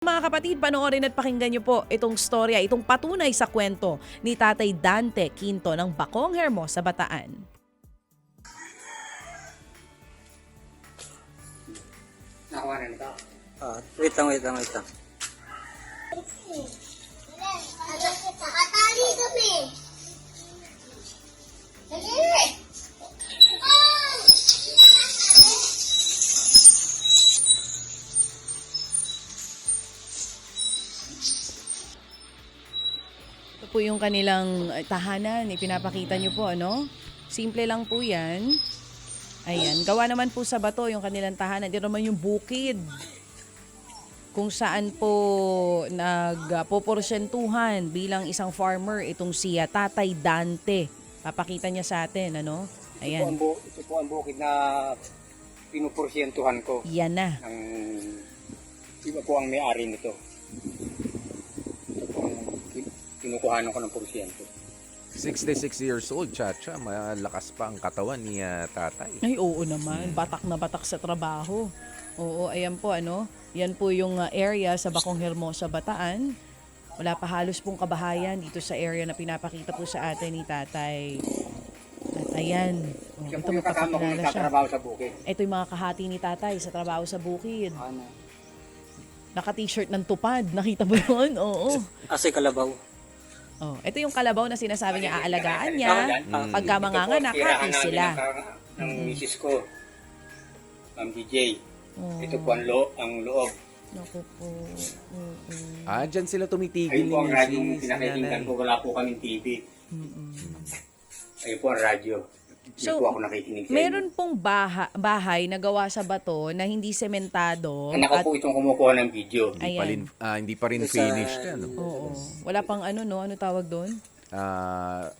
Mga kapatid, panoorin at pakinggan niyo po itong storya, itong patunay sa kwento ni Tatay Dante Quinto ng Bacong Hermosa, Bataan. Nakuha na nito. Wait lang. Nakatali kami. Dali! Ito po yung kanilang tahanan, ipinapakita niyo po, ano? Simple lang po yan. Ayan, gawa naman po sa bato yung kanilang tahanan. Dito naman yung bukid. Kung saan po nagpoporsyentuhan bilang isang farmer itong si Tatay Dante. Papakita niya sa atin, ano? Ayan. Ito po ang bukid na pinuporsyentuhan ko. Yan na. Iba po ang may-ari nito. Ito po ang kinukuhanan ko ng porsyento. 66 years old, Chacha. Malakas pa ang katawan ni tatay. Ay, oo naman. Batak na batak sa trabaho. Oo, ayan po, ano? Yan po yung area sa Bacong Hermosa, Bataan. Wala pa halos pong kabahayan dito sa area na pinapakita po sa atin ni Tatay. At ayan. Oh, Siya ito po yung kasama ko mapapakilala siya. nagtatrabaho sa bukid. Ito yung mga kahati ni Tatay sa trabaho sa bukid. Ano? Naka-t-shirt ng tupad. Nakita mo yun? Oo. Asi kalabaw. Oh, ito yung kalabaw na sinasabi niya aalagaan niya. Pagka manganganak, happy sila. Ng misis ko, Ma'am DJ. Oh. Ito po ang loob. Naku po. Dyan sila Ayun tumitigil po ang ni radyo yung Mrs. pinakikinggan Nanay. ko. Wala po kaming TV. Ayun po ang radyo. So, Hindi po ako nakikinig sa meron pong bahay na gawa sa bato na hindi sementado. Anak ko po itong kumukuha ng video. Ayan. Hindi pa rin finished. Ano? Oo. Wala pang ano, no? Ano tawag doon?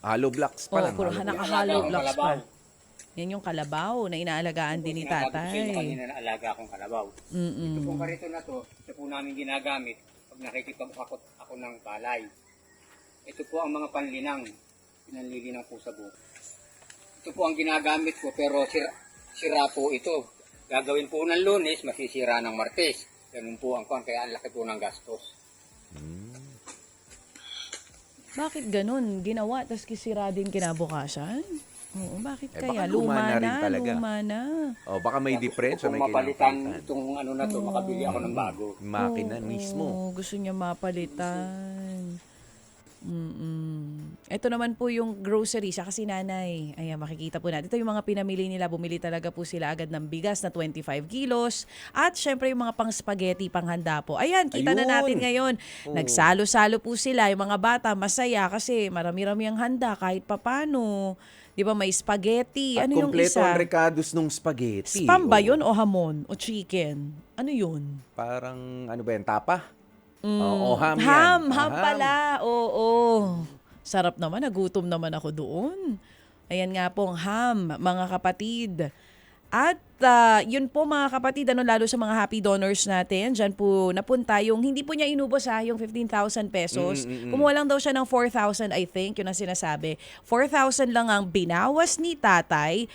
Hollow blocks pa Oo, lang. puro hollow blocks. naka-hollow blocks pa. Kalabaw. Yan yung kalabaw na inaalagaan din ni tatay. Kanina na alaga akong kalabaw. Ito pong karito na to, ito po namin ginagamit pag nakikipag-akot ako ng palay. Ito po ang mga panlinang, pinanlilinang po sa buko. Ito po ang ginagamit ko pero sira po ito. Gagawin po ng Lunes, masisira ng Martes. Ganun po ang kuwan, kaya ang laki po ng gastos. Bakit ganun? Ginawa, tapos kisira din kinabukasan? Oo, bakit kaya? Baka luma na rin talaga. Luma na. Baka may diferensya, Kung may mapalitan kinapalitan. itong ano na to, makabili ako ng bago. Makina mismo. Oo, gusto niya mapalitan. Ito naman po yung grocery, siya kasi nanay. Ayan, makikita po natin. Ito yung mga pinamili nila. Bumili talaga po sila agad ng bigas na 25 kilos. At syempre yung mga pang spaghetti, panghanda po. Ayan, kita na Ayun. natin ngayon. Nagsalo-salo po sila. Yung mga bata, masaya kasi marami-rami ang handa kahit papano. Di ba may spaghetti? At Ano yung kompleto isa? ang recados nung spaghetti. Spam ba Oo. yun o hamon o chicken? Ano yun? Parang, ano ba yan, tapa? O ham yan. Ham Ham. pala. Oo. Sarap naman. Nagutom naman ako doon. Ayan nga pong ham, mga kapatid. At yun po mga kapatid, ano, lalo sa mga happy donors natin, dyan po napunta yung, hindi po niya inubos yung 15,000 pesos. Kumuha lang daw siya ng 4,000, I think, yun ang sinasabi. 4,000 lang ang binawas ni tatay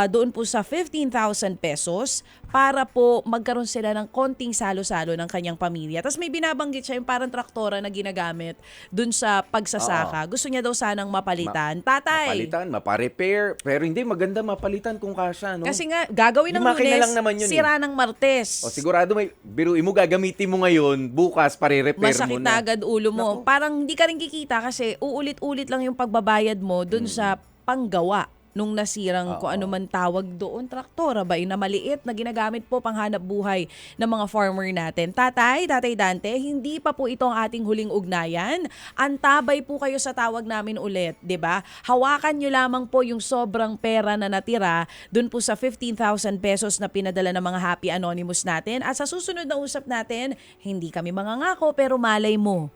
doon po sa 15,000 pesos para po magkaroon sila ng konting salo-salo ng kanyang pamilya. Tapos may binabanggit siya yung parang traktora na ginagamit doon sa pagsasaka. Gusto niya daw sanang mapalitan. Tatay! Mapalitan, maparepair. Pero hindi, maganda mapalitan kung kasya, no? Kasi nga, gagawin ng Yung makina Lunes, lang naman yun, sira ng Martes. O sigurado may, biruin mo, gagamitin mo ngayon, bukas, pare-repair mo Masakit na. na agad ulo mo. Naku. Parang hindi ka rin kikita kasi uulit-ulit lang yung pagbabayad mo dun sa panggawa nung nasirang kung ano man tawag doon, traktora ba, na maliit na ginagamit po panghanap buhay ng mga farmer natin. Tatay Dante, hindi pa po ito ang ating huling ugnayan. Antabay po kayo sa tawag namin ulit, 'di ba? Hawakan nyo lamang po yung sobrang pera na natira dun po sa 15,000 pesos na pinadala ng mga Happy Anonymous natin. At sa susunod na usap natin, hindi kami mangangako pero malay mo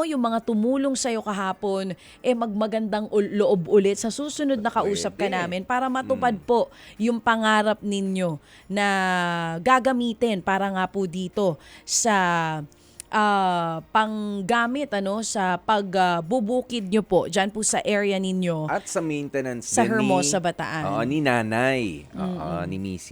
yung mga tumulong sa'yo kahapon, magmagandang loob ulit sa susunod na kausap ka Pwede. namin para matupad po yung pangarap ninyo na gagamitin para nga po dito sa panggamit sa pagbubukid nyo po dyan po sa area ninyo At sa maintenance sa din Hermosa, Bataan. ni nanay, ni Missy.